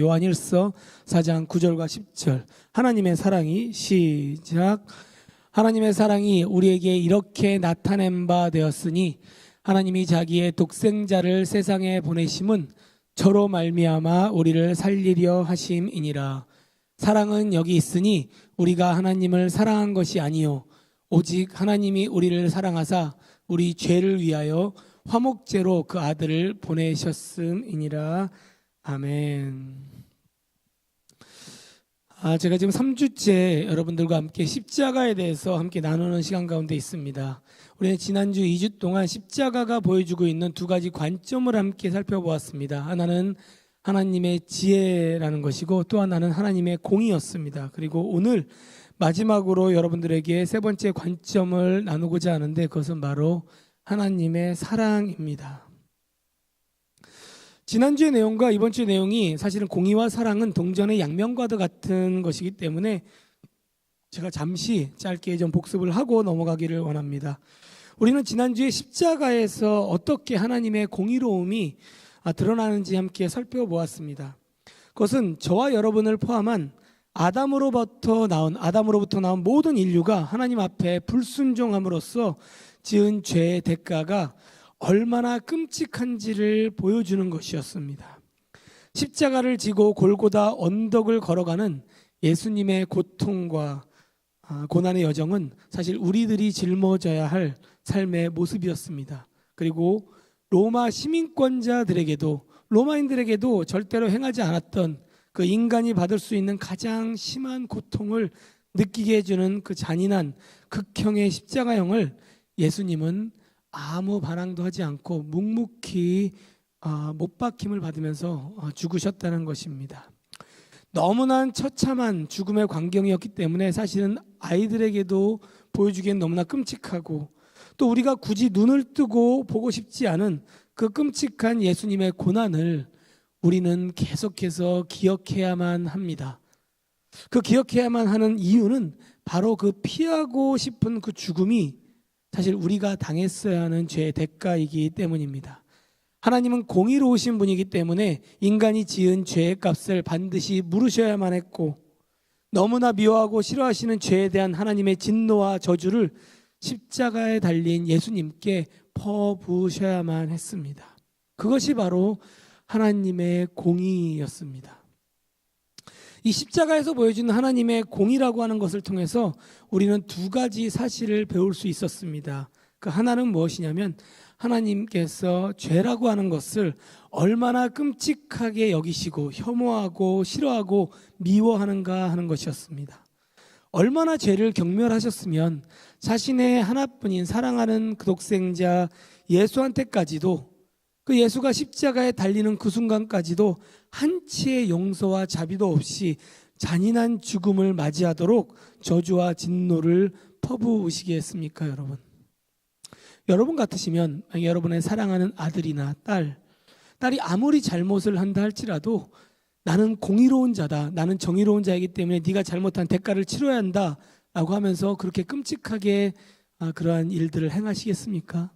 요한일서 4장 9절과 10절. 하나님의 사랑이 시작. 하나님의 사랑이 우리에게 이렇게 나타낸 바 되었으니 하나님이 자기의 독생자를 세상에 보내심은 저로 말미암아 우리를 살리려 하심이니라. 사랑은 여기 있으니 우리가 하나님을 사랑한 것이 아니요 오직 하나님이 우리를 사랑하사 우리 죄를 위하여 화목제로 그 아들을 보내셨음이니라. 아멘. 제가 지금 3주째 여러분들과 함께 십자가에 대해서 함께 나누는 시간 가운데 있습니다. 우리는 지난주 2주 동안 십자가가 보여주고 있는 두 가지 관점을 함께 살펴보았습니다. 하나는 하나님의 지혜라는 것이고 또 하나는 하나님의 공의였습니다. 그리고 오늘 마지막으로 여러분들에게 세 번째 관점을 나누고자 하는데 그것은 바로 하나님의 사랑입니다. 지난주의 내용과 이번 주의 내용이 사실은 공의와 사랑은 동전의 양면과도 같은 것이기 때문에 제가 잠시 짧게 좀 복습을 하고 넘어가기를 원합니다. 우리는 지난주에 십자가에서 어떻게 하나님의 공의로움이 드러나는지 함께 살펴보았습니다. 그것은 저와 여러분을 포함한 아담으로부터 나온 모든 인류가 하나님 앞에 불순종함으로써 지은 죄의 대가가 얼마나 끔찍한지를 보여주는 것이었습니다. 십자가를 지고 골고다 언덕을 걸어가는 예수님의 고통과 고난의 여정은 사실 우리들이 짊어져야 할 삶의 모습이었습니다. 그리고 로마 로마인들에게도 절대로 행하지 않았던 그 인간이 받을 수 있는 가장 심한 고통을 느끼게 해주는 그 잔인한 극형의 십자가형을 예수님은 아무 반항도 하지 않고 묵묵히 못 박힘을 받으면서 죽으셨다는 것입니다. 너무나 처참한 죽음의 광경이었기 때문에 사실은 아이들에게도 보여주기엔 너무나 끔찍하고 또 우리가 굳이 눈을 뜨고 보고 싶지 않은 그 끔찍한 예수님의 고난을 우리는 계속해서 기억해야만 합니다. 그 기억해야만 하는 이유는 바로 그 피하고 싶은 그 죽음이 사실 우리가 당했어야 하는 죄의 대가이기 때문입니다. 하나님은 공의로우신 분이기 때문에 인간이 지은 죄의 값을 반드시 물으셔야만 했고 너무나 미워하고 싫어하시는 죄에 대한 하나님의 진노와 저주를 십자가에 달린 예수님께 퍼부으셔야만 했습니다. 그것이 바로 하나님의 공의였습니다. 이 십자가에서 보여주는 하나님의 공의라고 하는 것을 통해서 우리는 두 가지 사실을 배울 수 있었습니다. 그 하나는 무엇이냐면 하나님께서 죄라고 하는 것을 얼마나 끔찍하게 여기시고 혐오하고 싫어하고 미워하는가 하는 것이었습니다. 얼마나 죄를 경멸하셨으면 자신의 하나뿐인 사랑하는 그 독생자 예수한테까지도 그 예수가 십자가에 달리는 그 순간까지도 한치의 용서와 자비도 없이 잔인한 죽음을 맞이하도록 저주와 진노를 퍼부으시겠습니까, 여러분? 여러분 같으시면 여러분의 사랑하는 아들이나 딸이 아무리 잘못을 한다 할지라도 나는 공의로운 자다, 나는 정의로운 자이기 때문에 네가 잘못한 대가를 치러야 한다 라고 하면서 그렇게 끔찍하게 그러한 일들을 행하시겠습니까?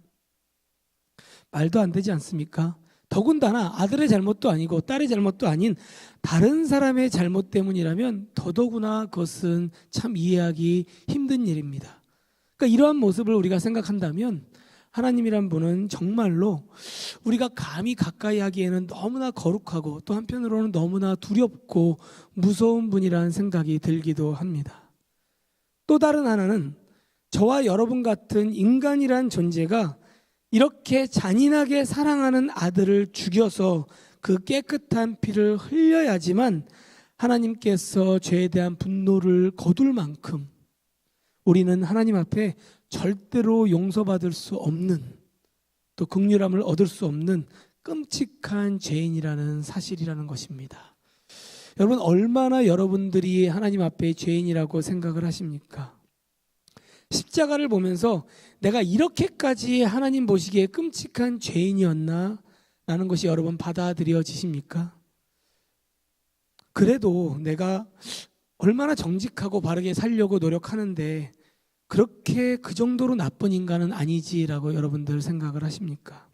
말도 안 되지 않습니까? 더군다나 아들의 잘못도 아니고 딸의 잘못도 아닌 다른 사람의 잘못 때문이라면 더더구나 그것은 참 이해하기 힘든 일입니다. 그러니까 이러한 모습을 우리가 생각한다면 하나님이란 분은 정말로 우리가 감히 가까이 하기에는 너무나 거룩하고 또 한편으로는 너무나 두렵고 무서운 분이라는 생각이 들기도 합니다. 또 다른 하나는 저와 여러분 같은 인간이란 존재가 이렇게 잔인하게 사랑하는 아들을 죽여서 그 깨끗한 피를 흘려야지만 하나님께서 죄에 대한 분노를 거둘 만큼 우리는 하나님 앞에 절대로 용서받을 수 없는 또 긍휼함을 얻을 수 없는 끔찍한 죄인이라는 사실이라는 것입니다. 여러분, 얼마나 여러분들이 하나님 앞에 죄인이라고 생각을 하십니까? 십자가를 보면서 내가 이렇게까지 하나님 보시기에 끔찍한 죄인이었나? 라는 것이 여러분 받아들여지십니까? 그래도 내가 얼마나 정직하고 바르게 살려고 노력하는데 그렇게 그 정도로 나쁜 인간은 아니지라고 여러분들 생각을 하십니까?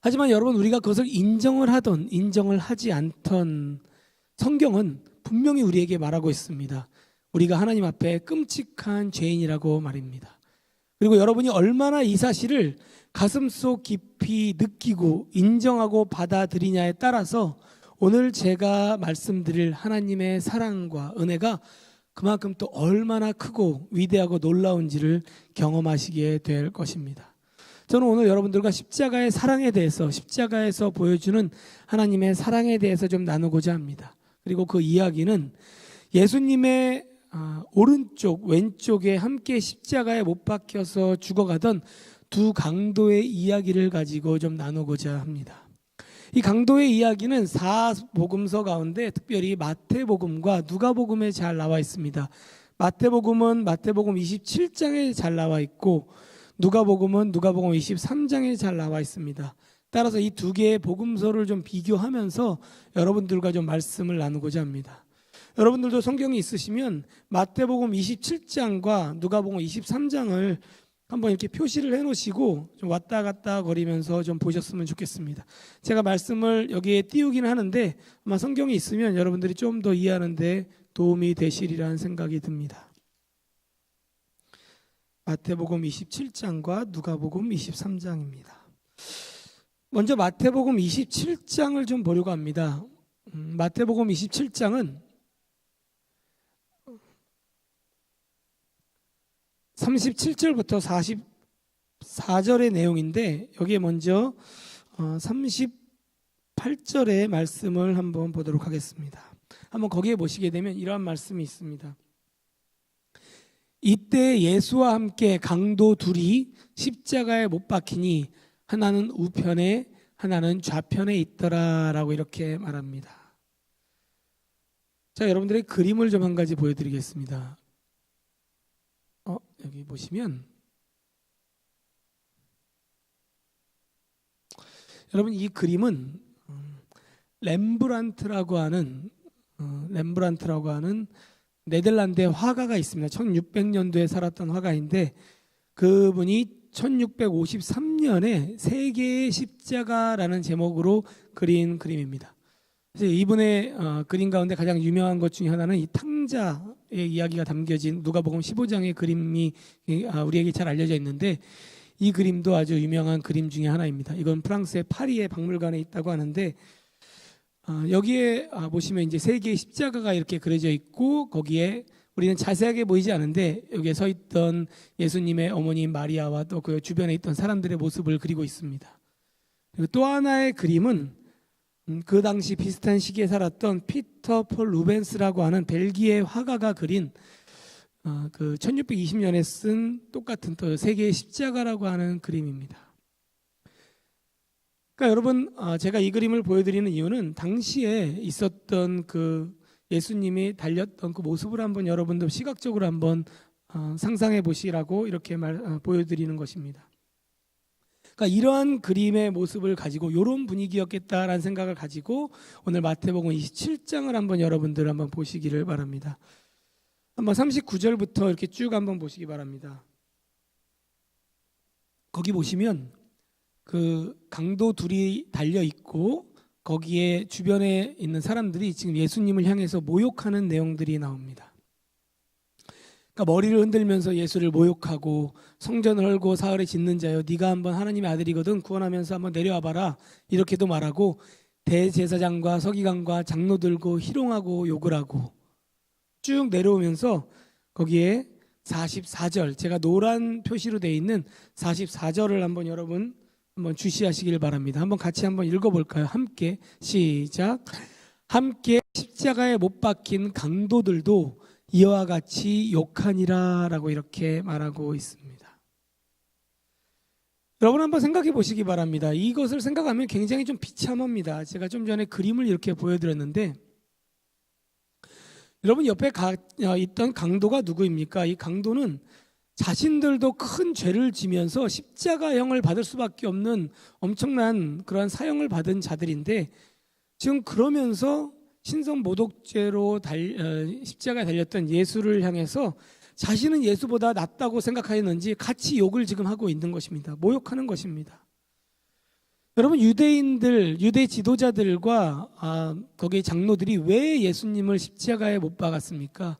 하지만 여러분, 우리가 그것을 인정을 하던 인정을 하지 않던 성경은 분명히 우리에게 말하고 있습니다. 우리가 하나님 앞에 끔찍한 죄인이라고 말입니다. 그리고 여러분이 얼마나 이 사실을 가슴속 깊이 느끼고 인정하고 받아들이냐에 따라서 오늘 제가 말씀드릴 하나님의 사랑과 은혜가 그만큼 또 얼마나 크고 위대하고 놀라운지를 경험하시게 될 것입니다. 저는 오늘 여러분들과 십자가의 사랑에 대해서, 십자가에서 보여주는 하나님의 사랑에 대해서 좀 나누고자 합니다. 그리고 그 이야기는 예수님의 오른쪽 왼쪽에 함께 십자가에 못 박혀서 죽어가던 두 강도의 이야기를 가지고 좀 나누고자 합니다. 이 강도의 이야기는 4복음서 가운데 특별히 마태복음과 누가복음에 잘 나와 있습니다. 마태복음은 마태복음 27장에 잘 나와 있고 누가복음은 누가복음 23장에 잘 나와 있습니다. 따라서 이 두 개의 복음서를 좀 비교하면서 여러분들과 좀 말씀을 나누고자 합니다. 여러분들도 성경이 있으시면 마태복음 27장과 누가복음 23장을 한번 이렇게 표시를 해놓으시고 좀 왔다 갔다 거리면서 좀 보셨으면 좋겠습니다. 제가 말씀을 여기에 띄우긴 하는데 아마 성경이 있으면 여러분들이 좀 더 이해하는 데 도움이 되시리라는 생각이 듭니다. 마태복음 27장과 누가복음 23장입니다. 먼저 마태복음 27장을 좀 보려고 합니다. 마태복음 27장은 37절부터 44절의 내용인데 여기에 먼저 38절의 말씀을 한번 보도록 하겠습니다. 한번 거기에 보시게 되면 이러한 말씀이 있습니다. 이때 예수와 함께 강도 둘이 십자가에 못 박히니 하나는 우편에 하나는 좌편에 있더라라고 이렇게 말합니다. 자, 여러분들의 그림을 좀 한 가지 보여드리겠습니다. 여기 보시면 여러분 이 그림은 렘브란트라고 하는 네덜란드의 화가가 있습니다. 1600년도에 살았던 화가인데 그분이 1653년에 세계의 십자가라는 제목으로 그린 그림입니다. 그래서 이분의 그림 가운데 가장 유명한 것 중에 하나는 이 탕자의 이야기가 담겨진 누가복음 15장의 그림이 우리에게 잘 알려져 있는데 이 그림도 아주 유명한 그림 중에 하나입니다. 이건 프랑스의 파리의 박물관에 있다고 하는데 여기에 보시면 이제 세 개의 십자가가 이렇게 그려져 있고 거기에 우리는 자세하게 보이지 않은데 여기에 서 있던 예수님의 어머니 마리아와 또 그 주변에 있던 사람들의 모습을 그리고 있습니다. 그리고 또 하나의 그림은 그 당시 비슷한 시기에 살았던 피터 폴 루벤스라고 하는 벨기에 화가가 그린 그 1620년에 쓴 똑같은 또 세 개의 십자가라고 하는 그림입니다. 그러니까 여러분 제가 이 그림을 보여드리는 이유는 당시에 있었던 그 예수님이 달렸던 그 모습을 한번 여러분도 시각적으로 한번 상상해 보시라고 이렇게 보여드리는 것입니다. 그러니까 이러한 그림의 모습을 가지고 이런 분위기였겠다라는 생각을 가지고 오늘 마태복음 27장을 한번 여러분들 한번 보시기를 바랍니다. 한번 39절부터 이렇게 쭉 한번 보시기 바랍니다. 거기 보시면 그 강도 둘이 달려 있고 거기에 주변에 있는 사람들이 지금 예수님을 향해서 모욕하는 내용들이 나옵니다. 그러니까 머리를 흔들면서 예수를 모욕하고 성전을 헐고 사흘에 짓는 자여 네가 한번 하나님의 아들이거든 구원하면서 한번 내려와 봐라 이렇게도 말하고 대제사장과 서기관과 장로들고 희롱하고 욕을 하고 쭉 내려오면서 거기에 44절 제가 노란 표시로 되어 있는 44절을 한번 여러분 한번 주시하시길 바랍니다. 한번 같이 한번 읽어볼까요? 함께 시작. 함께 십자가에 못 박힌 강도들도 이와 같이 욕하니라 라고 이렇게 말하고 있습니다. 여러분 한번 생각해 보시기 바랍니다. 이것을 생각하면 굉장히 좀 비참합니다. 제가 좀 전에 그림을 이렇게 보여드렸는데 여러분 옆에 있던 강도가 누구입니까? 이 강도는 자신들도 큰 죄를 지면서 십자가형을 받을 수밖에 없는 엄청난 그러한 사형을 받은 자들인데 지금 그러면서 신성모독죄로 십자가에 달렸던 예수를 향해서 자신은 예수보다 낫다고 생각하였는지 같이 욕을 지금 하고 있는 것입니다. 모욕하는 것입니다. 여러분, 유대 지도자들과 거기 장로들이 왜 예수님을 십자가에 못 박았습니까?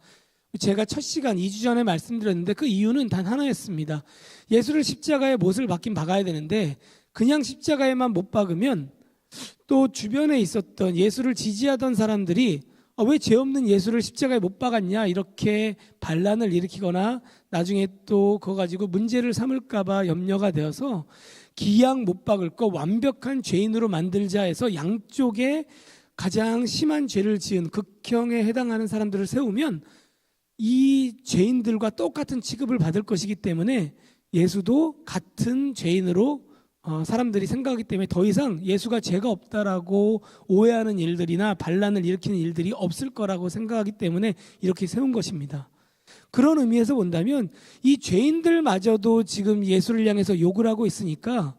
제가 첫 시간 2주 전에 말씀드렸는데 그 이유는 단 하나였습니다. 예수를 십자가에 못을 박긴 박아야 되는데 그냥 십자가에만 못 박으면 또 주변에 있었던 예수를 지지하던 사람들이 왜 죄 없는 예수를 십자가에 못 박았냐 이렇게 반란을 일으키거나 나중에 또 그거 가지고 문제를 삼을까 봐 염려가 되어서 기양 못 박을 거 완벽한 죄인으로 만들자 해서 양쪽에 가장 심한 죄를 지은 극형에 해당하는 사람들을 세우면 이 죄인들과 똑같은 취급을 받을 것이기 때문에 예수도 같은 죄인으로 사람들이 생각하기 때문에 더 이상 예수가 죄가 없다라고 오해하는 일들이나 반란을 일으키는 일들이 없을 거라고 생각하기 때문에 이렇게 세운 것입니다. 그런 의미에서 본다면 이 죄인들마저도 지금 예수를 향해서 욕을 하고 있으니까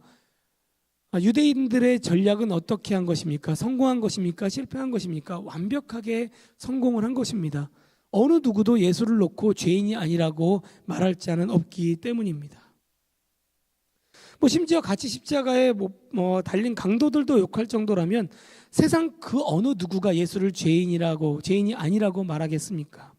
유대인들의 전략은 어떻게 한 것입니까? 성공한 것입니까? 실패한 것입니까? 완벽하게 성공을 한 것입니다. 어느 누구도 예수를 놓고 죄인이 아니라고 말할 자는 없기 때문입니다. 심지어 같이 십자가에 달린 강도들도 욕할 정도라면 세상 그 어느 누구가 예수를 죄인이 아니라고 말하겠습니까?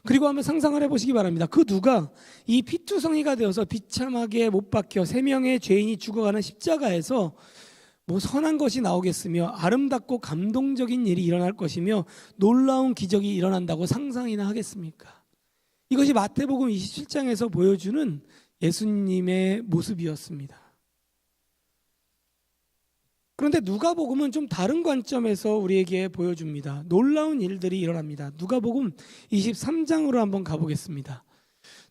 그리고 한번 상상을 해보시기 바랍니다. 그 누가 이 피투성이가 되어서 비참하게 못 박혀 3명의 죄인이 죽어가는 십자가에서 선한 것이 나오겠으며 아름답고 감동적인 일이 일어날 것이며 놀라운 기적이 일어난다고 상상이나 하겠습니까? 이것이 마태복음 27장에서 보여주는 예수님의 모습이었습니다. 그런데 누가복음은 좀 다른 관점에서 우리에게 보여줍니다. 놀라운 일들이 일어납니다. 누가복음 23장으로 한번 가보겠습니다.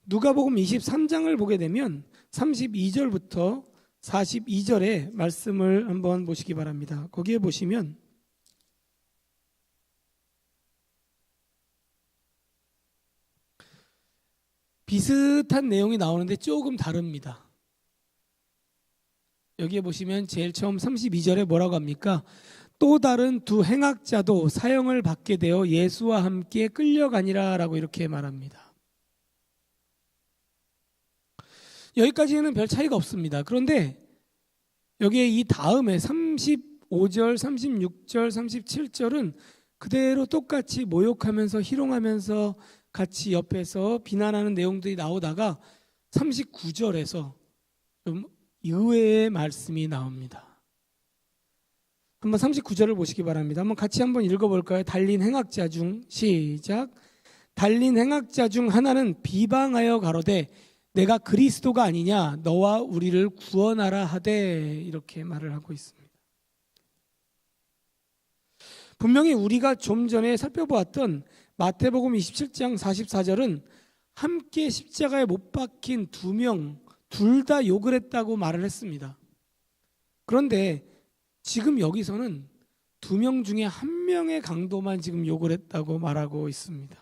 누가복음 23장을 보게 되면 32절부터 42절의 말씀을 한번 보시기 바랍니다. 거기에 보시면 비슷한 내용이 나오는데 조금 다릅니다. 여기에 보시면 제일 처음 32절에 뭐라고 합니까? 또 다른 두 행악자도 사형을 받게 되어 예수와 함께 끌려가니라 라고 이렇게 말합니다. 여기까지는 별 차이가 없습니다. 그런데 여기에 이 다음에 35절, 36절, 37절은 그대로 똑같이 모욕하면서 희롱하면서 같이 옆에서 비난하는 내용들이 나오다가 39절에서 좀 의외의 말씀이 나옵니다. 한번 39절을 보시기 바랍니다. 한번 같이 한번 읽어볼까요? 달린 행악자 중 시작. 달린 행악자 중 하나는 비방하여 가로되 내가 그리스도가 아니냐 너와 우리를 구원하라 하되 이렇게 말을 하고 있습니다. 분명히 우리가 좀 전에 살펴보았던 마태복음 27장 44절은 함께 십자가에 못 박힌 2명 둘 다 욕을 했다고 말을 했습니다. 그런데 지금 여기서는 2명 중에 1명의 강도만 지금 욕을 했다고 말하고 있습니다.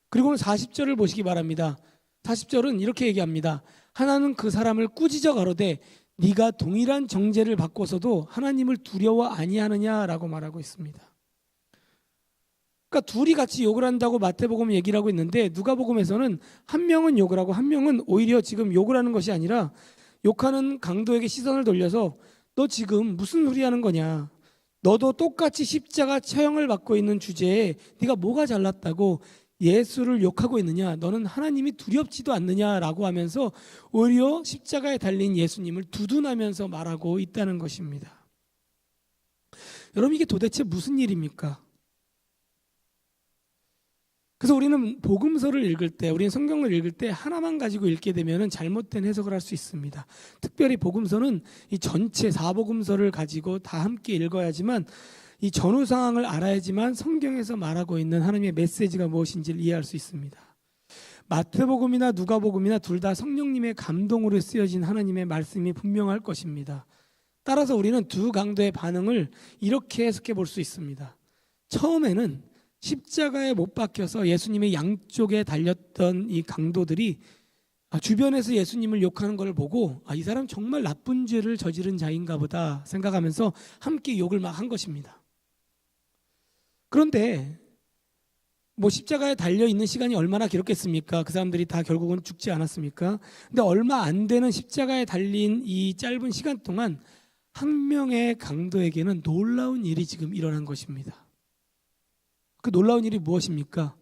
그리고는 40절을 보시기 바랍니다. 40절은 이렇게 얘기합니다. 하나는 그 사람을 꾸짖어 가로되 네가 동일한 정죄를 받고서도 하나님을 두려워 아니하느냐라고 말하고 있습니다. 그러니까 둘이 같이 욕을 한다고 마태복음 얘기를 하고 있는데 누가복음에서는 한 명은 욕을 하고 한 명은 오히려 지금 욕을 하는 것이 아니라 욕하는 강도에게 시선을 돌려서 너 지금 무슨 소리 하는 거냐? 너도 똑같이 십자가 처형을 받고 있는 주제에 네가 뭐가 잘났다고 예수를 욕하고 있느냐? 너는 하나님이 두렵지도 않느냐라고 하면서 오히려 십자가에 달린 예수님을 두둔하면서 말하고 있다는 것입니다. 여러분, 이게 도대체 무슨 일입니까? 그래서 우리는 복음서를 읽을 때, 우리는 성경을 읽을 때 하나만 가지고 읽게 되면 잘못된 해석을 할 수 있습니다. 특별히 복음서는 이 전체 4복음서를 가지고 다 함께 읽어야지만 이 전후 상황을 알아야지만 성경에서 말하고 있는 하나님의 메시지가 무엇인지를 이해할 수 있습니다. 마태복음이나 누가복음이나 둘 다 성령님의 감동으로 쓰여진 하나님의 말씀이 분명할 것입니다. 따라서 우리는 두 강도의 반응을 이렇게 해석해 볼 수 있습니다. 처음에는 십자가에 못 박혀서 예수님의 양쪽에 달렸던 이 강도들이 주변에서 예수님을 욕하는 걸 보고 이 사람 정말 나쁜 죄를 저지른 자인가 보다 생각하면서 함께 욕을 막 한 것입니다. 그런데 뭐 십자가에 달려 있는 시간이 얼마나 길었겠습니까? 그 사람들이 다 결국은 죽지 않았습니까? 근데 얼마 안 되는 십자가에 달린 이 짧은 시간 동안 한 명의 강도에게는 놀라운 일이 지금 일어난 것입니다. 그 놀라운 일이 무엇입니까?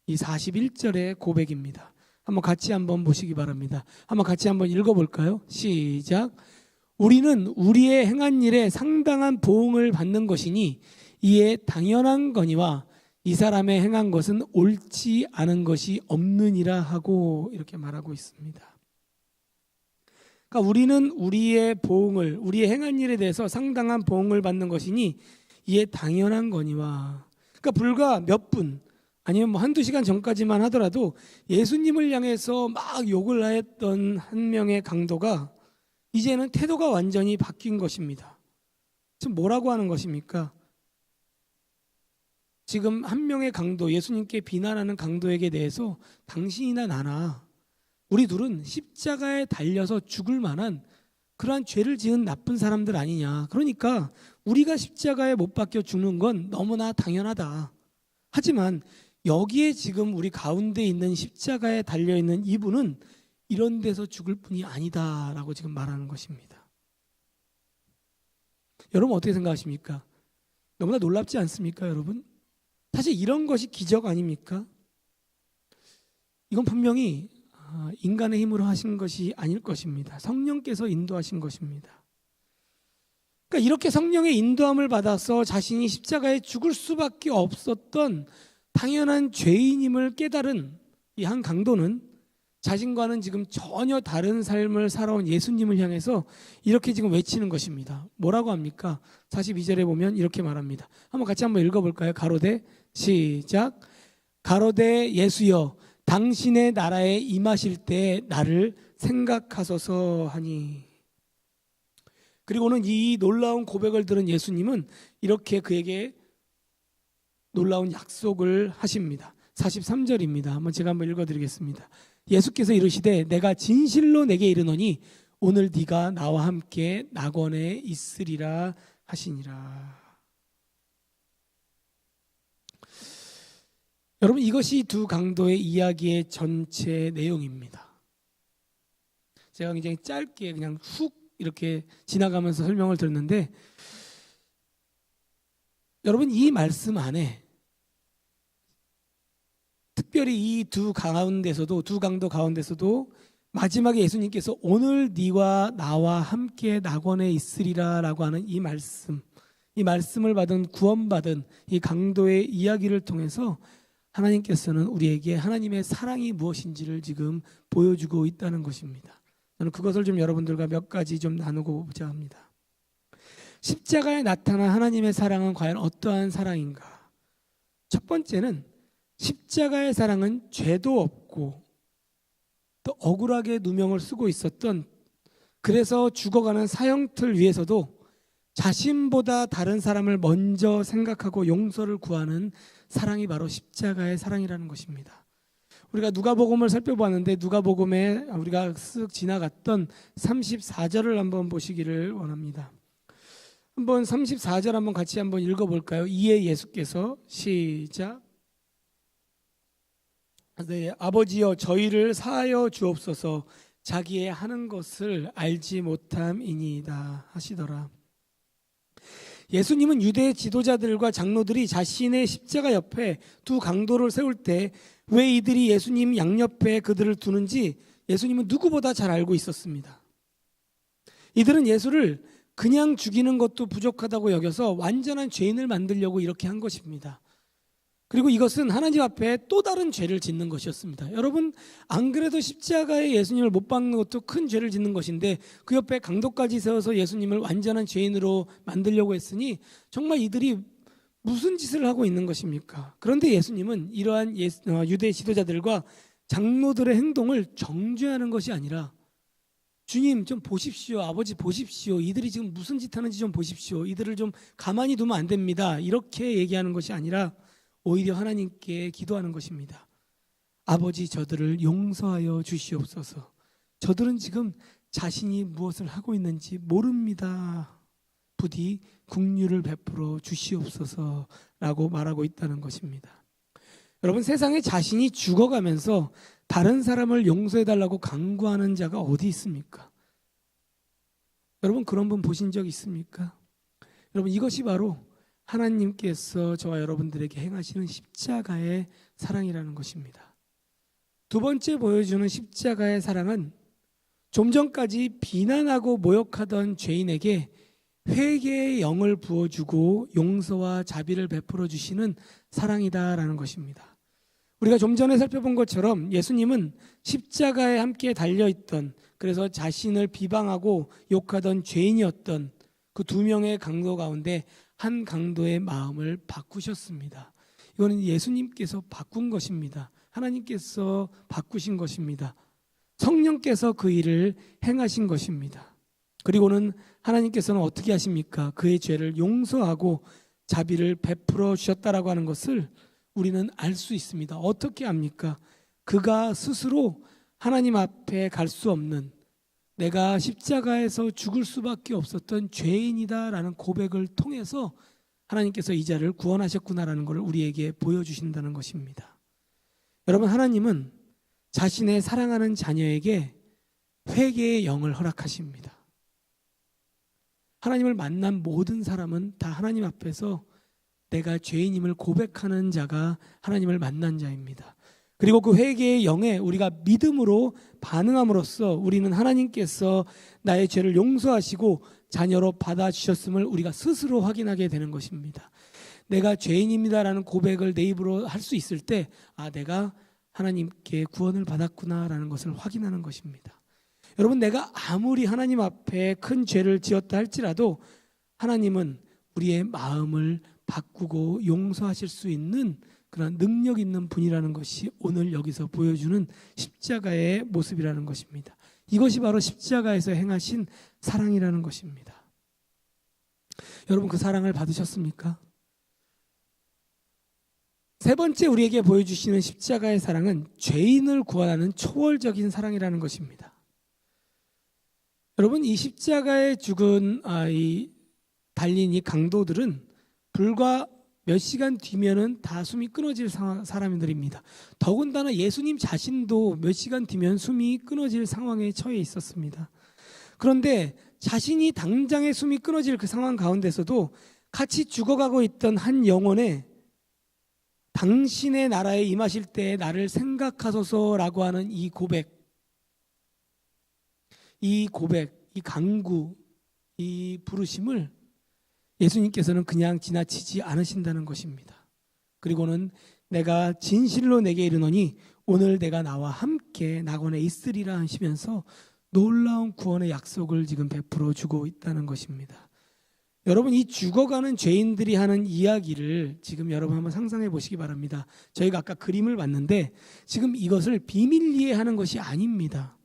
이 41절의 고백입니다. 한번 보시기 바랍니다. 한번 같이 한번 읽어볼까요? 시작. 우리는 우리의 행한 일에 상당한 보응을 받는 것이니 이에 당연한 거니와 이 사람의 행한 것은 옳지 않은 것이 없느니라 하고 이렇게 말하고 있습니다. 그러니까 우리는 우리의 행한 일에 대해서 상당한 보응을 받는 것이니 이에 당연한 거니와. 그러니까 불과 몇 분 아니면 뭐 한두 시간 전까지만 하더라도 예수님을 향해서 막 욕을 하였던 한 명의 강도가 이제는 태도가 완전히 바뀐 것입니다. 지금 뭐라고 하는 것입니까? 지금 한 명의 강도, 예수님께 비난하는 강도에게 대해서 당신이나 나나 우리 둘은 십자가에 달려서 죽을 만한 그러한 죄를 지은 나쁜 사람들 아니냐. 그러니까 우리가 십자가에 못 박혀 죽는 건 너무나 당연하다. 하지만 여기에 지금 우리 가운데 있는 십자가에 달려있는 이분은 이런 데서 죽을 뿐이 아니다라고 지금 말하는 것입니다. 여러분 어떻게 생각하십니까? 너무나 놀랍지 않습니까, 여러분? 사실 이런 것이 기적 아닙니까? 이건 분명히 인간의 힘으로 하신 것이 아닐 것입니다. 성령께서 인도하신 것입니다. 그러니까 이렇게 성령의 인도함을 받아서 자신이 십자가에 죽을 수밖에 없었던 당연한 죄인임을 깨달은 이 한 강도는 자신과는 지금 전혀 다른 삶을 살아온 예수님을 향해서 이렇게 지금 외치는 것입니다. 뭐라고 합니까? 42절에 보면 이렇게 말합니다. 한번 읽어볼까요? 가로되 시작. 가로되 예수여 당신의 나라에 임하실 때 나를 생각하소서 하니. 그리고는 이 놀라운 고백을 들은 예수님은 이렇게 그에게 놀라운 약속을 하십니다. 43절입니다. 제가 한번 읽어드리겠습니다. 예수께서 이르시되 내가 진실로 내게 이르노니 오늘 네가 나와 함께 낙원에 있으리라 하시니라. 여러분 이것이 두 강도의 이야기의 전체 내용입니다. 제가 굉장히 짧게 그냥 훅 이렇게 지나가면서 설명을 드렸는데 여러분 이 말씀 안에 특별히 이 두 강도 가운데서도 마지막에 예수님께서 오늘 네와 나와 함께 낙원에 있으리라 라고 하는 이 말씀을 받은 구원받은 이 강도의 이야기를 통해서 하나님께서는 우리에게 하나님의 사랑이 무엇인지를 지금 보여주고 있다는 것입니다. 저는 그것을 좀 여러분들과 몇 가지 좀 나누고 보자 합니다. 십자가에 나타난 하나님의 사랑은 과연 어떠한 사랑인가? 첫 번째는 십자가의 사랑은 죄도 없고 또 억울하게 누명을 쓰고 있었던, 그래서 죽어가는 사형틀 위에서도 자신보다 다른 사람을 먼저 생각하고 용서를 구하는 사랑이 바로 십자가의 사랑이라는 것입니다. 우리가 누가복음을 살펴봤는데 누가복음에 우리가 쓱 지나갔던 34절을 한번 보시기를 원합니다. 한번 34절 한번 같이 한번 읽어볼까요? 이에 예수께서 시작. 네, 아버지여 저희를 사하여 주옵소서 자기의 하는 것을 알지 못함이니이다 하시더라. 예수님은 유대 지도자들과 장로들이 자신의 십자가 옆에 두 강도를 세울 때 왜 이들이 예수님 양옆에 그들을 두는지 예수님은 누구보다 잘 알고 있었습니다. 이들은 예수를 그냥 죽이는 것도 부족하다고 여겨서 완전한 죄인을 만들려고 이렇게 한 것입니다. 그리고 이것은 하나님 앞에 또 다른 죄를 짓는 것이었습니다. 여러분 안 그래도 십자가에 예수님을 못 박는 것도 큰 죄를 짓는 것인데 그 옆에 강도까지 세워서 예수님을 완전한 죄인으로 만들려고 했으니 정말 이들이 무슨 짓을 하고 있는 것입니까? 그런데 예수님은 이러한 유대 지도자들과 장로들의 행동을 정죄하는 것이 아니라 주님 좀 보십시오. 아버지 보십시오. 이들이 지금 무슨 짓 하는지 좀 보십시오. 이들을 좀 가만히 두면 안 됩니다. 이렇게 얘기하는 것이 아니라 오히려 하나님께 기도하는 것입니다. 아버지 저들을 용서하여 주시옵소서. 저들은 지금 자신이 무엇을 하고 있는지 모릅니다. 부디 긍휼을 베풀어 주시옵소서라고 말하고 있다는 것입니다. 여러분, 세상에 자신이 죽어가면서 다른 사람을 용서해달라고 강구하는 자가 어디 있습니까? 여러분, 그런 분 보신 적 있습니까? 여러분, 이것이 바로 하나님께서 저와 여러분들에게 행하시는 십자가의 사랑이라는 것입니다. 두 번째 보여주는 십자가의 사랑은 좀 전까지 비난하고 모욕하던 죄인에게 회개의 영을 부어주고 용서와 자비를 베풀어 주시는 사랑이다라는 것입니다. 우리가 좀 전에 살펴본 것처럼 예수님은 십자가에 함께 달려있던, 그래서 자신을 비방하고 욕하던 죄인이었던 그 두 명의 강도 가운데 한 강도의 마음을 바꾸셨습니다. 이거는 예수님께서 바꾼 것입니다. 하나님께서 바꾸신 것입니다. 성령께서 그 일을 행하신 것입니다. 그리고는 하나님께서는 어떻게 하십니까? 그의 죄를 용서하고 자비를 베풀어 주셨다라고 하는 것을 우리는 알 수 있습니다. 어떻게 합니까? 그가 스스로 하나님 앞에 갈 수 없는, 내가 십자가에서 죽을 수밖에 없었던 죄인이다라는 고백을 통해서 하나님께서 이 자를 구원하셨구나라는 것을 우리에게 보여주신다는 것입니다. 여러분, 하나님은 자신의 사랑하는 자녀에게 회개의 영을 허락하십니다. 하나님을 만난 모든 사람은 다 하나님 앞에서 내가 죄인임을 고백하는 자가 하나님을 만난 자입니다. 그리고 그 회개의 영에 우리가 믿음으로 반응함으로써 우리는 하나님께서 나의 죄를 용서하시고 자녀로 받아주셨음을 우리가 스스로 확인하게 되는 것입니다. 내가 죄인입니다라는 고백을 내 입으로 할 수 있을 때, 내가 하나님께 구원을 받았구나라는 것을 확인하는 것입니다. 여러분, 내가 아무리 하나님 앞에 큰 죄를 지었다 할지라도 하나님은 우리의 마음을 바꾸고 용서하실 수 있는 그런 능력 있는 분이라는 것이 오늘 여기서 보여주는 십자가의 모습이라는 것입니다. 이것이 바로 십자가에서 행하신 사랑이라는 것입니다. 여러분, 그 사랑을 받으셨습니까? 세 번째 우리에게 보여주시는 십자가의 사랑은 죄인을 구원하는 초월적인 사랑이라는 것입니다. 여러분, 이 십자가에 죽은 이 달린 이 강도들은 불과 몇 시간 뒤면은 다 숨이 끊어질 사람들입니다. 더군다나 예수님 자신도 몇 시간 뒤면 숨이 끊어질 상황에 처해 있었습니다. 그런데 자신이 당장에 숨이 끊어질 그 상황 가운데서도 같이 죽어가고 있던 한 영혼의 당신의 나라에 임하실 때 나를 생각하소서라고 하는 이 고백, 이 강구, 이 부르심을 예수님께서는 그냥 지나치지 않으신다는 것입니다. 그리고는 내가 진실로 내게 이르노니 오늘 내가 나와 함께 낙원에 있으리라 하시면서 놀라운 구원의 약속을 지금 베풀어 주고 있다는 것입니다. 여러분, 이 죽어가는 죄인들이 하는 이야기를 지금 여러분 한번 상상해 보시기 바랍니다. 저희가 아까 그림을 봤는데 지금 이것을 비밀리에 하는 것이 아닙니다.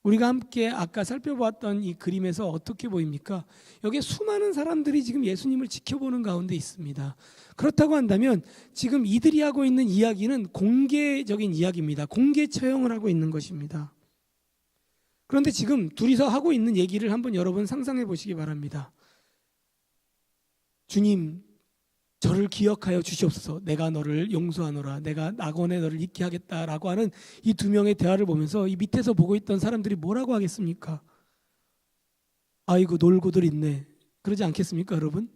우리가 함께 아까 살펴보았던 이 그림에서 어떻게 보입니까? 여기에 수많은 사람들이 지금 예수님을 지켜보는 가운데 있습니다. 그렇다고 한다면 지금 이들이 하고 있는 이야기는 공개적인 이야기입니다. 공개 처형을 하고 있는 것입니다. 그런데 지금 둘이서 하고 있는 얘기를 한번 여러분 상상해 보시기 바랍니다. 주님, 저를 기억하여 주시옵소서. 내가 너를 용서하노라. 내가 낙원에 너를 있게 하겠다라고 하는 이 두 명의 대화를 보면서 이 밑에서 보고 있던 사람들이 뭐라고 하겠습니까? 아이고, 놀고들 있네. 그러지 않겠습니까, 여러분?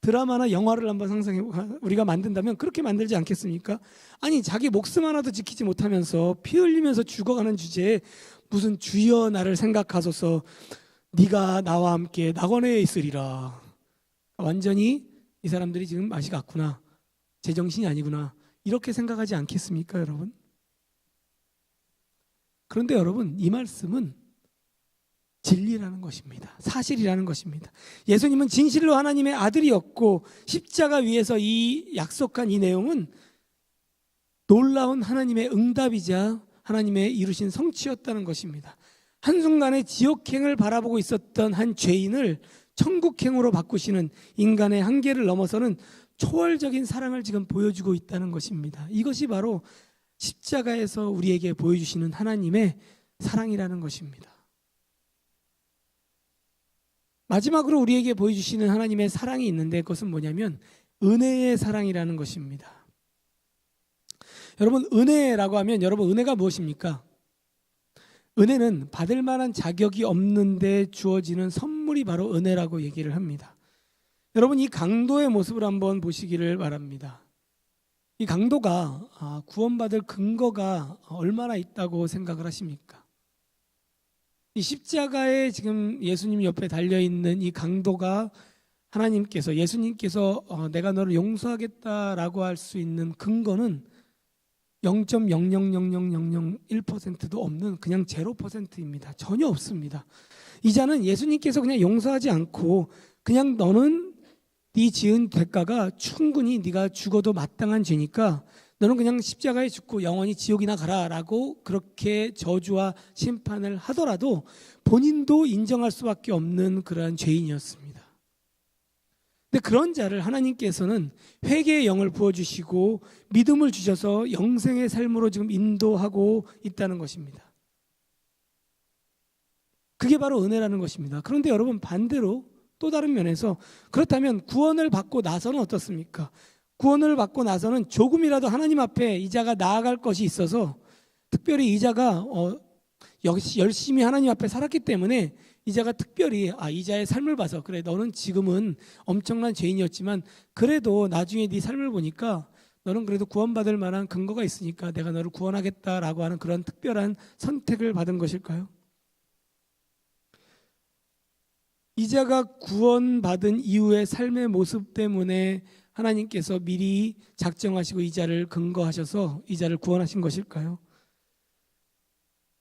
드라마나 영화를 한번 상상해 우리가 만든다면 그렇게 만들지 않겠습니까? 아니, 자기 목숨 하나도 지키지 못하면서 피 흘리면서 죽어가는 주제에 무슨 주여 나를 생각하소서, 네가 나와 함께 낙원에 있으리라. 완전히 이 사람들이 지금 맛이 갔구나, 제정신이 아니구나, 이렇게 생각하지 않겠습니까, 여러분? 그런데 여러분, 이 말씀은 진리라는 것입니다. 사실이라는 것입니다. 예수님은 진실로 하나님의 아들이었고 십자가 위에서 이 약속한 이 내용은 놀라운 하나님의 응답이자 하나님의 이루신 성취였다는 것입니다. 한순간에 지옥행을 바라보고 있었던 한 죄인을 천국행으로 바꾸시는 인간의 한계를 넘어서는 초월적인 사랑을 지금 보여주고 있다는 것입니다. 이것이 바로 십자가에서 우리에게 보여주시는 하나님의 사랑이라는 것입니다. 마지막으로 우리에게 보여주시는 하나님의 사랑이 있는데 그것은 뭐냐면 은혜의 사랑이라는 것입니다. 여러분, 은혜라고 하면 여러분 은혜가 무엇입니까? 은혜는 받을 만한 자격이 없는데 주어지는 선물이 바로 은혜라고 얘기를 합니다. 여러분, 이 강도의 모습을 한번 보시기를 바랍니다. 이 강도가 구원받을 근거가 얼마나 있다고 생각을 하십니까? 이 십자가에 지금 예수님 옆에 달려있는 이 강도가 하나님께서, 예수님께서 내가 너를 용서하겠다라고 할 수 있는 근거는 0.0000001%도 없는 그냥 0%입니다. 전혀 없습니다. 이 자는 예수님께서 그냥 용서하지 않고 그냥 너는 네 지은 대가가 충분히 네가 죽어도 마땅한 죄니까 너는 그냥 십자가에 죽고 영원히 지옥이나 가라라고 그렇게 저주와 심판을 하더라도 본인도 인정할 수밖에 없는 그러한 죄인이었습니다. 근데 그런 자를 하나님께서는 회개의 영을 부어주시고 믿음을 주셔서 영생의 삶으로 지금 인도하고 있다는 것입니다. 그게 바로 은혜라는 것입니다. 그런데 여러분, 반대로 또 다른 면에서 그렇다면 구원을 받고 나서는 어떻습니까? 구원을 받고 나서는 조금이라도 하나님 앞에 이 자가 나아갈 것이 있어서, 특별히 이 자가 열심히 하나님 앞에 살았기 때문에 이 자가 특별히 이 자의 삶을 봐서, 그래 너는 지금은 엄청난 죄인이었지만 그래도 나중에 네 삶을 보니까 너는 그래도 구원받을 만한 근거가 있으니까 내가 너를 구원하겠다라고 하는 그런 특별한 선택을 받은 것일까요? 이 자가 구원받은 이후의 삶의 모습 때문에 하나님께서 미리 작정하시고 이 자를 근거하셔서 이 자를 구원하신 것일까요?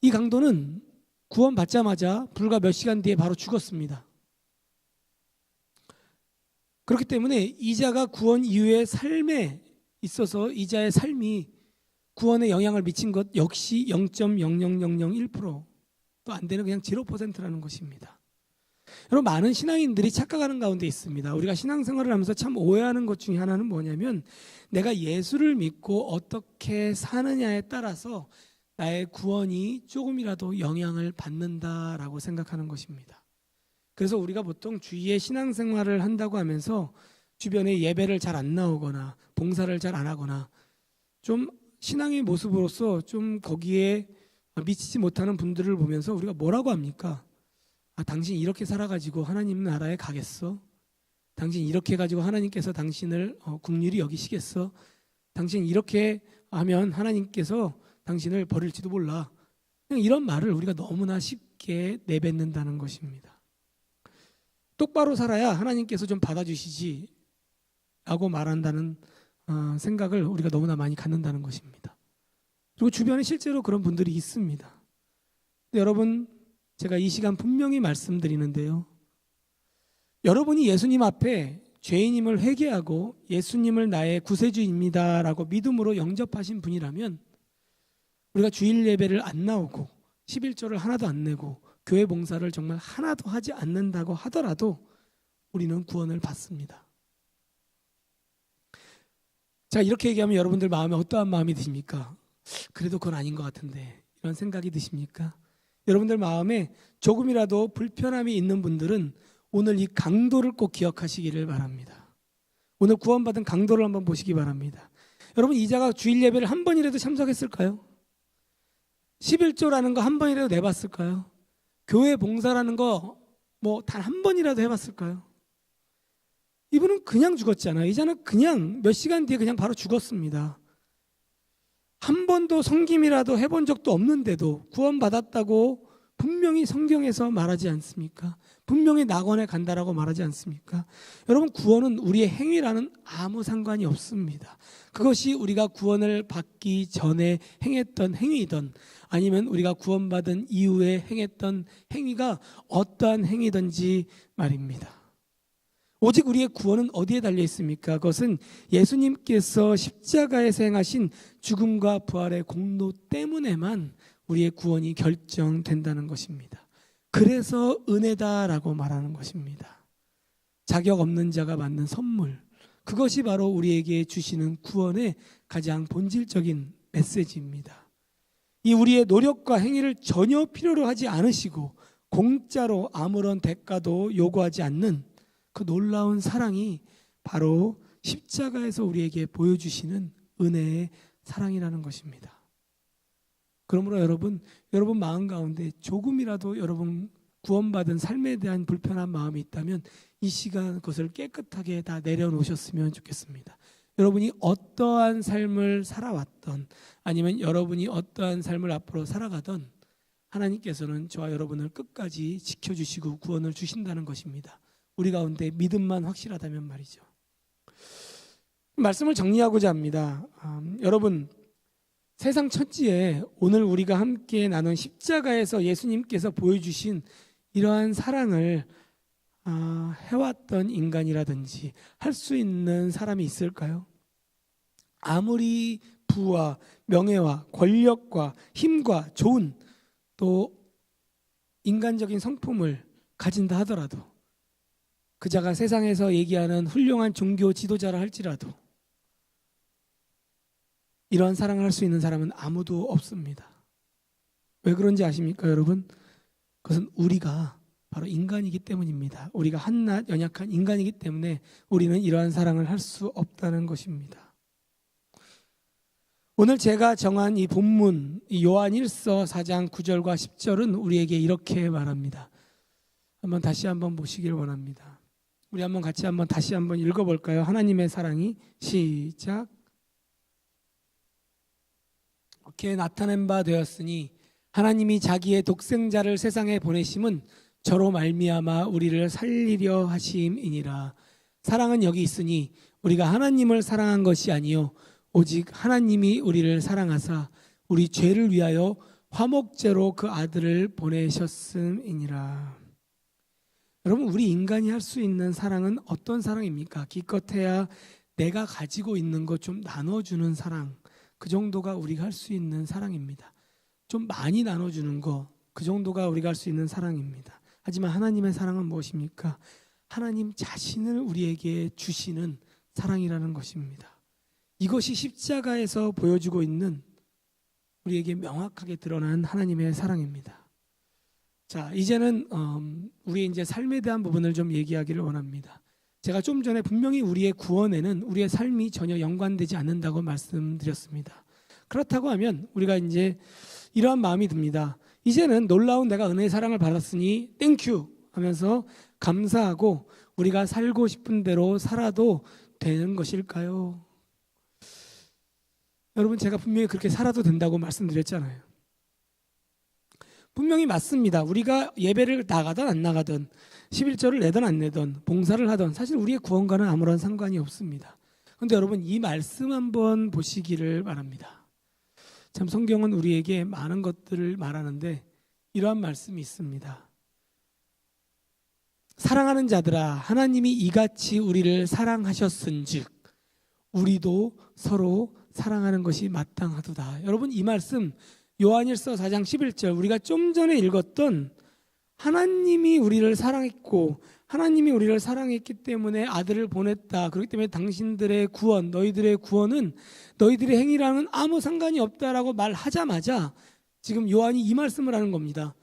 이 강도는 구원받자마자 불과 몇 시간 뒤에 바로 죽었습니다. 그렇기 때문에 이 자가 구원 이후의 삶에 있어서 이 자의 삶이 구원에 영향을 미친 것 역시 0.00001%도 안 되는 그냥 0%라는 것입니다. 여러분, 많은 신앙인들이 착각하는 가운데 있습니다. 우리가 신앙생활을 하면서 참 오해하는 것 중에 하나는 뭐냐면, 내가 예수를 믿고 어떻게 사느냐에 따라서 나의 구원이 조금이라도 영향을 받는다라고 생각하는 것입니다. 그래서 우리가 보통 주위에 신앙생활을 한다고 하면서 주변에 예배를 잘 안 나오거나 봉사를 잘 안 하거나 좀 신앙의 모습으로서 좀 거기에 미치지 못하는 분들을 보면서 우리가 뭐라고 합니까? 당신 이렇게 살아가지고 하나님 나라에 가겠어? 당신 이렇게 해가지고 하나님께서 당신을 긍휼히 여기시겠어? 당신 이렇게 하면 하나님께서 당신을 버릴지도 몰라. 그냥 이런 말을 우리가 너무나 쉽게 내뱉는다는 것입니다. 똑바로 살아야 하나님께서 좀 받아주시지 라고 말한다는 생각을 우리가 너무나 많이 갖는다는 것입니다. 그리고 주변에 실제로 그런 분들이 있습니다. 근데 여러분, 제가 이 시간 분명히 말씀드리는데요, 여러분이 예수님 앞에 죄인임을 회개하고 예수님을 나의 구세주입니다 라고 믿음으로 영접하신 분이라면, 우리가 주일 예배를 안 나오고 11조를 하나도 안 내고 교회 봉사를 정말 하나도 하지 않는다고 하더라도 우리는 구원을 받습니다. 자, 이렇게 얘기하면 여러분들 마음에 어떠한 마음이 드십니까? 그래도 그건 아닌 것 같은데, 이런 생각이 드십니까? 여러분들 마음에 조금이라도 불편함이 있는 분들은 오늘 이 강도를 꼭 기억하시기를 바랍니다. 오늘 구원받은 강도를 한번 보시기 바랍니다. 여러분, 이 자가 주일 예배를 한 번이라도 참석했을까요? 11조라는 거 한 번이라도 내봤을까요? 교회 봉사라는 거 뭐 단 한 번이라도 해봤을까요? 이분은 그냥 죽었잖아요. 이 자는 그냥 몇 시간 뒤에 그냥 바로 죽었습니다. 한 번도 섬김이라도 해본 적도 없는데도 구원받았다고 분명히 성경에서 말하지 않습니까? 분명히 낙원에 간다라고 말하지 않습니까? 여러분, 구원은 우리의 행위라는 아무 상관이 없습니다. 그것이 우리가 구원을 받기 전에 행했던 행위이든 아니면 우리가 구원받은 이후에 행했던 행위가 어떠한 행위든지 말입니다. 오직 우리의 구원은 어디에 달려 있습니까? 그것은 예수님께서 십자가에서 행하신 죽음과 부활의 공로 때문에만 우리의 구원이 결정된다는 것입니다. 그래서 은혜다라고 말하는 것입니다. 자격 없는 자가 받는 선물, 그것이 바로 우리에게 주시는 구원의 가장 본질적인 메시지입니다. 이 우리의 노력과 행위를 전혀 필요로 하지 않으시고 공짜로 아무런 대가도 요구하지 않는 그 놀라운 사랑이 바로 십자가에서 우리에게 보여주시는 은혜의 사랑이라는 것입니다. 그러므로 여러분 마음 가운데 조금이라도 여러분 구원받은 삶에 대한 불편한 마음이 있다면 이 시간 그것을 깨끗하게 다 내려놓으셨으면 좋겠습니다. 여러분이 어떠한 삶을 살아왔던 아니면 여러분이 어떠한 삶을 앞으로 살아가던 하나님께서는 저와 여러분을 끝까지 지켜주시고 구원을 주신다는 것입니다. 우리 가운데 믿음만 확실하다면 말이죠. 말씀을 정리하고자 합니다. 여러분 세상 천지에 오늘 우리가 함께 나눈 십자가에서 예수님께서 보여주신 이러한 사랑을 해왔던 인간이라든지 할 수 있는 사람이 있을까요? 아무리 부와 명예와 권력과 힘과 좋은 또 인간적인 성품을 가진다 하더라도 그자가 세상에서 얘기하는 훌륭한 종교 지도자라 할지라도 이러한 사랑을 할 수 있는 사람은 아무도 없습니다. 왜 그런지 아십니까, 여러분? 그것은 우리가 바로 인간이기 때문입니다. 우리가 한낱 연약한 인간이기 때문에 우리는 이러한 사랑을 할 수 없다는 것입니다. 오늘 제가 정한 이 본문 요한 1서 4장 9절과 10절은 우리에게 이렇게 말합니다. 다시 한번 보시길 원합니다. 우리 같이 다시 한번 읽어볼까요? 하나님의 사랑이 시작. 이렇게 나타낸 바 되었으니 하나님이 자기의 독생자를 세상에 보내심은 저로 말미암아 우리를 살리려 하심이니라. 사랑은 여기 있으니 우리가 하나님을 사랑한 것이 아니요 오직 하나님이 우리를 사랑하사 우리 죄를 위하여 화목제로 그 아들을 보내셨음이니라. 여러분 우리 인간이 할 수 있는 사랑은 어떤 사랑입니까? 기껏해야 내가 가지고 있는 것 좀 나눠주는 사랑, 그 정도가 우리가 할 수 있는 사랑입니다. 좀 많이 나눠주는 거, 그 정도가 우리가 할 수 있는 사랑입니다. 하지만 하나님의 사랑은 무엇입니까? 하나님 자신을 우리에게 주시는 사랑이라는 것입니다. 이것이 십자가에서 보여주고 있는 우리에게 명확하게 드러난 하나님의 사랑입니다. 자, 이제는 우리의 이제 삶에 대한 부분을 좀 얘기하기를 원합니다. 제가 좀 전에 분명히 우리의 구원에는 우리의 삶이 전혀 연관되지 않는다고 말씀드렸습니다. 그렇다고 하면 우리가 이제 이러한 마음이 듭니다. 이제는 놀라운 내가 은혜의 사랑을 받았으니 땡큐 하면서 감사하고 우리가 살고 싶은 대로 살아도 되는 것일까요? 여러분 제가 분명히 그렇게 살아도 된다고 말씀드렸잖아요. 분명히 맞습니다. 우리가 예배를 나가든 안 나가든 11조를 내든 안 내든 봉사를 하든 사실 우리의 구원과는 아무런 상관이 없습니다. 그런데 여러분 이 말씀 한번 보시기를 바랍니다. 참 성경은 우리에게 많은 것들을 말하는데 이러한 말씀이 있습니다. 사랑하는 자들아 하나님이 이같이 우리를 사랑하셨은즉 우리도 서로 사랑하는 것이 마땅하도다. 여러분 이 말씀 요한일서 4장 11절 우리가 좀 전에 읽었던 하나님이 우리를 사랑했고 하나님이 우리를 사랑했기 때문에 아들을 보냈다. 그렇기 때문에 당신들의 구원, 너희들의 구원은 너희들의 행위랑은 아무 상관이 없다라고 말하자마자 지금 요한이 이 말씀을 하는 겁니다.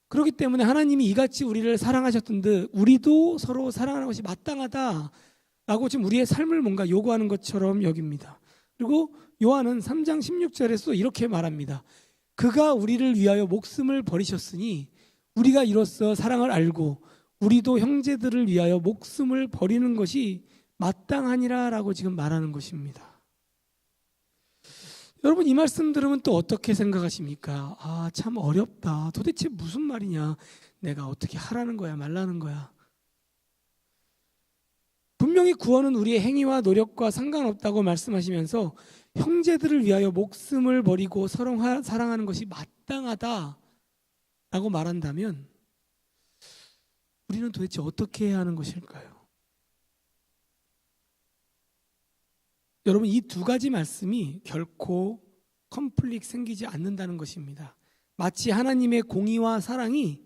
그렇기 때문에 하나님이 이같이 우리를 사랑하셨던 듯 우리도 서로 사랑하는 것이 마땅하다라고 지금 우리의 삶을 뭔가 요구하는 것처럼 여깁니다. 그리고 요한은 3장 16절에서 이렇게 말합니다. 그가 우리를 위하여 목숨을 버리셨으니 우리가 이로써 사랑을 알고 우리도 형제들을 위하여 목숨을 버리는 것이 마땅하니라라고 지금 말하는 것입니다. 여러분 이 말씀 들으면 또 어떻게 생각하십니까? 아, 참 어렵다. 도대체 무슨 말이냐? 내가 어떻게 하라는 거야, 말라는 거야? 분명히 구원은 우리의 행위와 노력과 상관없다고 말씀하시면서 형제들을 위하여 목숨을 버리고 서로 사랑하는 것이 마땅하다라고 말한다면 우리는 도대체 어떻게 해야 하는 것일까요? 여러분 이 두 가지 말씀이 결코 컨플릭트 생기지 않는다는 것입니다. 마치 하나님의 공의와 사랑이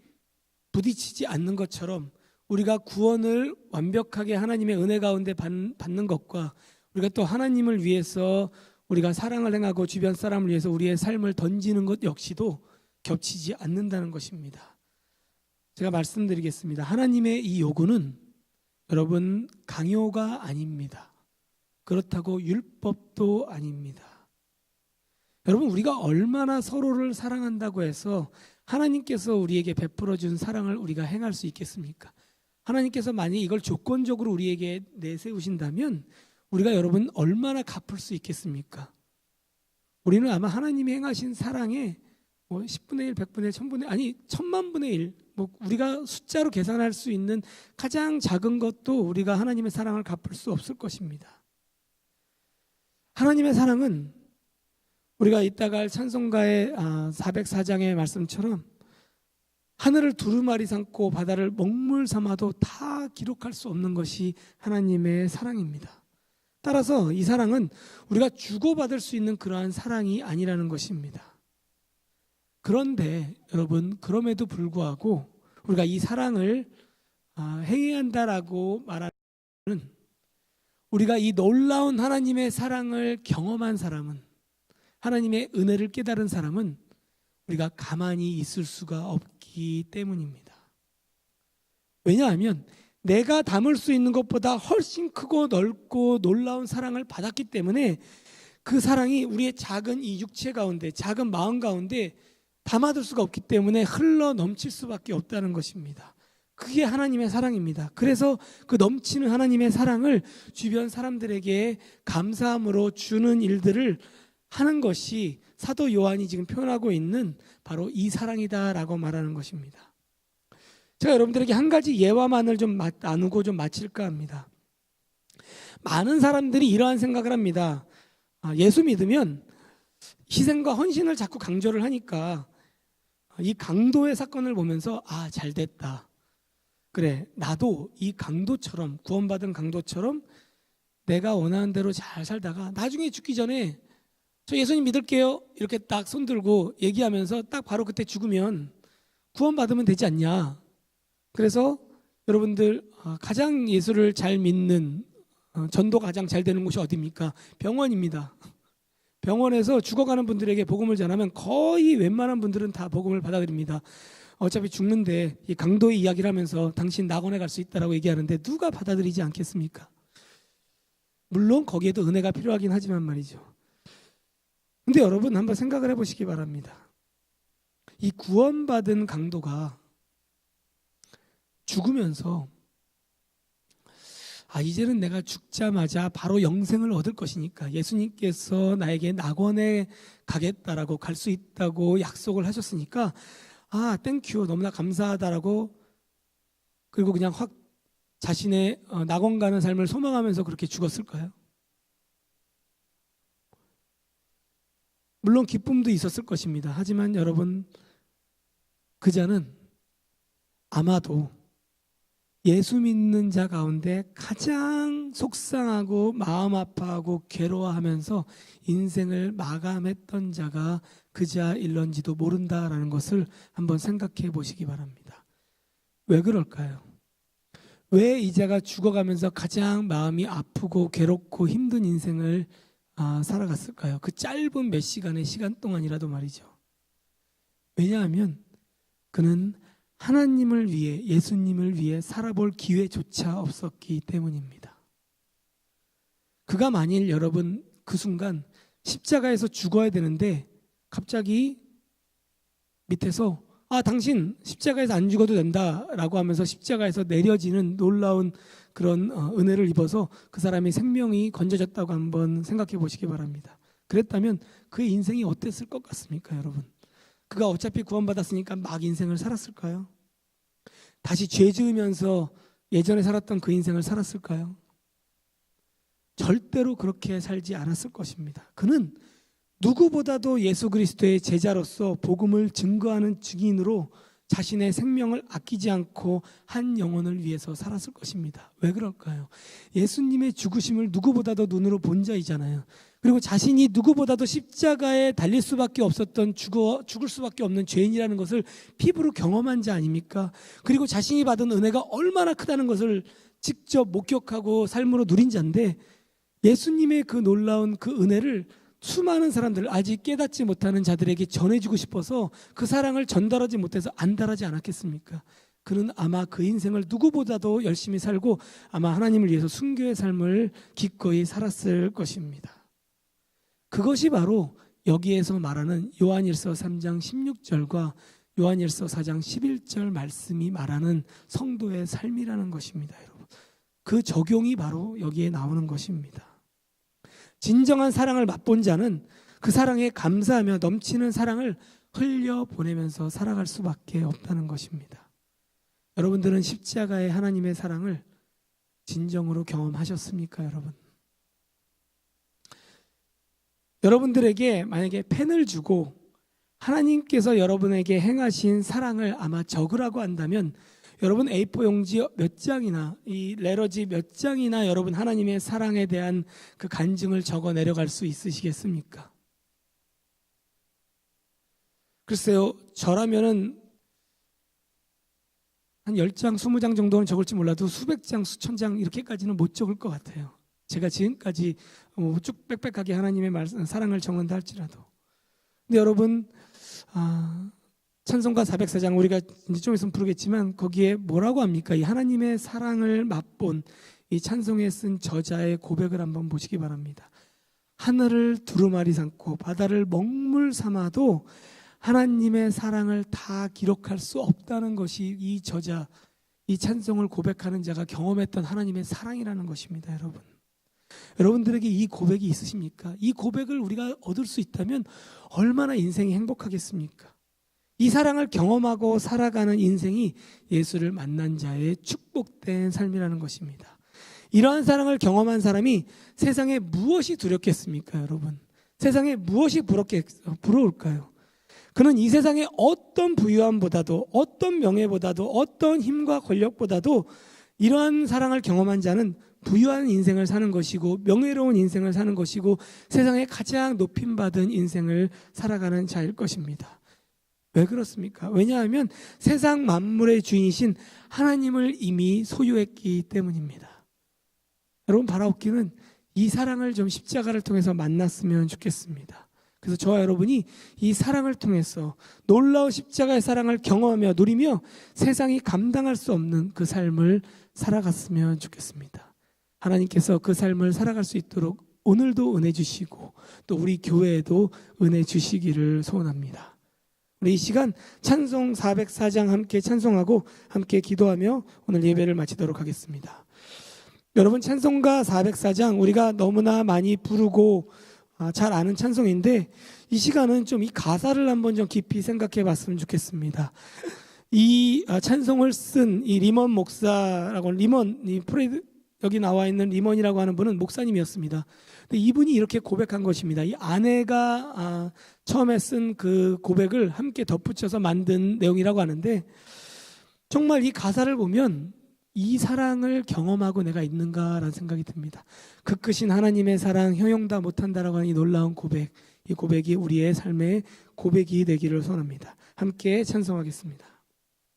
부딪히지 않는 것처럼 우리가 구원을 완벽하게 하나님의 은혜 가운데 받는 것과 우리가 또 하나님을 위해서 우리가 사랑을 행하고 주변 사람을 위해서 우리의 삶을 던지는 것 역시도 겹치지 않는다는 것입니다. 제가 말씀드리겠습니다. 하나님의 이 요구는 여러분 강요가 아닙니다. 그렇다고 율법도 아닙니다. 여러분, 우리가 얼마나 서로를 사랑한다고 해서 하나님께서 우리에게 베풀어 준 사랑을 우리가 행할 수 있겠습니까? 하나님께서 만약 이걸 조건적으로 우리에게 내세우신다면 우리가 여러분 얼마나 갚을 수 있겠습니까? 우리는 아마 하나님이 행하신 사랑에 10분의 1, 100분의 1, 1000분의 1, 아니 1000만분의 1, 우리가 숫자로 계산할 수 있는 가장 작은 것도 우리가 하나님의 사랑을 갚을 수 없을 것입니다. 하나님의 사랑은 우리가 이따가 할 찬송가의 404장의 말씀처럼 하늘을 두루마리 삼고 바다를 먹물 삼아도 다 기록할 수 없는 것이 하나님의 사랑입니다. 따라서 이 사랑은 우리가 주고받을 수 있는 그러한 사랑이 아니라는 것입니다. 그런데 여러분, 그럼에도 불구하고 우리가 이 사랑을 행해야 한다라고 말하는, 우리가 이 놀라운 하나님의 사랑을 경험한 사람은, 하나님의 은혜를 깨달은 사람은 우리가 가만히 있을 수가 없기 때문입니다. 왜냐하면 내가 담을 수 있는 것보다 훨씬 크고 넓고 놀라운 사랑을 받았기 때문에 그 사랑이 우리의 작은 이 육체 가운데, 작은 마음 가운데 담아둘 수가 없기 때문에 흘러 넘칠 수밖에 없다는 것입니다. 그게 하나님의 사랑입니다. 그래서 그 넘치는 하나님의 사랑을 주변 사람들에게 감사함으로 주는 일들을 하는 것이 사도 요한이 지금 표현하고 있는 바로 이 사랑이다라고 말하는 것입니다. 제가 여러분들에게 한 가지 예화만을 좀 나누고 좀 마칠까 합니다. 많은 사람들이 이러한 생각을 합니다. 예수 믿으면 희생과 헌신을 자꾸 강조를 하니까 이 강도의 사건을 보면서 잘 됐다. 그래, 나도 이 강도처럼, 구원받은 강도처럼 내가 원하는 대로 잘 살다가 나중에 죽기 전에 저 예수님 믿을게요 이렇게 딱 손들고 얘기하면서 딱 바로 그때 죽으면 구원받으면 되지 않냐. 그래서 여러분들 가장 예수를 잘 믿는, 전도 가장 잘 되는 곳이 어디입니까? 병원입니다. 병원에서 죽어가는 분들에게 복음을 전하면 거의 웬만한 분들은 다 복음을 받아들입니다. 어차피 죽는데 이 강도의 이야기를 하면서 당신 낙원에 갈 수 있다라고 얘기하는데 누가 받아들이지 않겠습니까? 물론 거기에도 은혜가 필요하긴 하지만 말이죠. 근데 여러분 한번 생각을 해보시기 바랍니다. 이 구원받은 강도가 죽으면서 이제는 내가 죽자마자 바로 영생을 얻을 것이니까 예수님께서 나에게 낙원에 가겠다라고, 갈 수 있다고 약속을 하셨으니까 땡큐 너무나 감사하다라고, 그리고 그냥 확 자신의 낙원 가는 삶을 소망하면서 그렇게 죽었을까요? 물론 기쁨도 있었을 것입니다. 하지만 여러분, 그 자는 아마도 예수 믿는 자 가운데 가장 속상하고 마음 아파하고 괴로워하면서 인생을 마감했던 자가 그 자일런지도 모른다라는 것을 한번 생각해 보시기 바랍니다. 왜 그럴까요? 왜 이 자가 죽어가면서 가장 마음이 아프고 괴롭고 힘든 인생을 살아갔을까요? 그 짧은 몇 시간의 시간 동안이라도 말이죠. 왜냐하면 그는 하나님을 위해, 예수님을 위해 살아볼 기회조차 없었기 때문입니다. 그가 만일 여러분 그 순간 십자가에서 죽어야 되는데 갑자기 밑에서 당신 십자가에서 안 죽어도 된다라고 하면서 십자가에서 내려지는 놀라운 그런 은혜를 입어서 그 사람의 생명이 건져졌다고 한번 생각해 보시기 바랍니다. 그랬다면 그의 인생이 어땠을 것 같습니까, 여러분? 그가 어차피 구원받았으니까 막 인생을 살았을까요? 다시 죄 지으면서 예전에 살았던 그 인생을 살았을까요? 절대로 그렇게 살지 않았을 것입니다. 그는 누구보다도 예수 그리스도의 제자로서 복음을 증거하는 증인으로 자신의 생명을 아끼지 않고 한 영혼을 위해서 살았을 것입니다. 왜 그럴까요? 예수님의 죽으심을 누구보다도 눈으로 본 자이잖아요. 그리고 자신이 누구보다도 십자가에 달릴 수밖에 없었던, 죽을 수밖에 없는 죄인이라는 것을 피부로 경험한 자 아닙니까? 그리고 자신이 받은 은혜가 얼마나 크다는 것을 직접 목격하고 삶으로 누린 자인데, 예수님의 그 놀라운 그 은혜를 수많은 사람들, 아직 깨닫지 못하는 자들에게 전해주고 싶어서 그 사랑을 전달하지 못해서 안달하지 않았겠습니까? 그는 아마 그 인생을 누구보다도 열심히 살고 아마 하나님을 위해서 순교의 삶을 기꺼이 살았을 것입니다. 그것이 바로 여기에서 말하는 요한일서 3장 16절과 요한일서 4장 11절 말씀이 말하는 성도의 삶이라는 것입니다, 여러분. 그 적용이 바로 여기에 나오는 것입니다. 진정한 사랑을 맛본 자는 그 사랑에 감사하며 넘치는 사랑을 흘려보내면서 살아갈 수밖에 없다는 것입니다. 여러분들은 십자가의 하나님의 사랑을 진정으로 경험하셨습니까, 여러분? 여러분들에게 만약에 펜을 주고 하나님께서 여러분에게 행하신 사랑을 아마 적으라고 한다면 여러분 A4 용지 몇 장이나 이 레러지 몇 장이나 여러분 하나님의 사랑에 대한 그 간증을 적어 내려갈 수 있으시겠습니까? 글쎄요, 저라면은 한 10장, 20장 정도는 적을지 몰라도 수백 장, 수천 장 이렇게까지는 못 적을 것 같아요. 제가 지금까지 쭉 빽빽하게 하나님의 사랑을 적는다 할지라도. 근데 여러분, 찬송가 404장 우리가 이제 좀 있으면 부르겠지만 거기에 뭐라고 합니까? 이 하나님의 사랑을 맛본 이 찬송에 쓴 저자의 고백을 한번 보시기 바랍니다. 하늘을 두루마리 삼고 바다를 먹물 삼아도 하나님의 사랑을 다 기록할 수 없다는 것이 이 저자, 이 찬송을 고백하는 자가 경험했던 하나님의 사랑이라는 것입니다, 여러분. 여러분들에게 이 고백이 있으십니까? 이 고백을 우리가 얻을 수 있다면 얼마나 인생이 행복하겠습니까? 이 사랑을 경험하고 살아가는 인생이 예수를 만난 자의 축복된 삶이라는 것입니다. 이러한 사랑을 경험한 사람이 세상에 무엇이 두렵겠습니까, 여러분? 세상에 무엇이 부러울까요? 그는 이 세상의 어떤 부유함보다도 어떤 명예보다도 어떤 힘과 권력보다도 이러한 사랑을 경험한 자는 부유한 인생을 사는 것이고 명예로운 인생을 사는 것이고 세상에 가장 높임받은 인생을 살아가는 자일 것입니다. 왜 그렇습니까? 왜냐하면 세상 만물의 주인이신 하나님을 이미 소유했기 때문입니다. 여러분, 바라옵기는 이 사랑을 좀 십자가를 통해서 만났으면 좋겠습니다. 그래서 저와 여러분이 이 사랑을 통해서 놀라운 십자가의 사랑을 경험하며 누리며 세상이 감당할 수 없는 그 삶을 살아갔으면 좋겠습니다. 하나님께서 그 삶을 살아갈 수 있도록 오늘도 은혜 주시고 또 우리 교회에도 은혜 주시기를 소원합니다. 우리 이 시간 찬송 404장 함께 찬송하고 함께 기도하며 오늘 예배를 마치도록 하겠습니다. 여러분, 찬송가 404장 우리가 너무나 많이 부르고 잘 아는 찬송인데 이 시간은 좀 이 가사를 한번 좀 깊이 생각해 봤으면 좋겠습니다. 이 찬송을 쓴 이 리먼 목사라고, 이 프레드 여기 나와 있는 리먼이라고 하는 분은 목사님이었습니다. 근데 이분이 이렇게 고백한 것입니다. 이 아내가 처음에 쓴 그 고백을 함께 덧붙여서 만든 내용이라고 하는데 정말 이 가사를 보면 이 사랑을 경험하고 내가 있는가라는 생각이 듭니다. 그 크신 하나님의 사랑 형용다 못한다라고 하는 이 놀라운 고백, 이 고백이 우리의 삶의 고백이 되기를 소원합니다. 함께 찬송하겠습니다.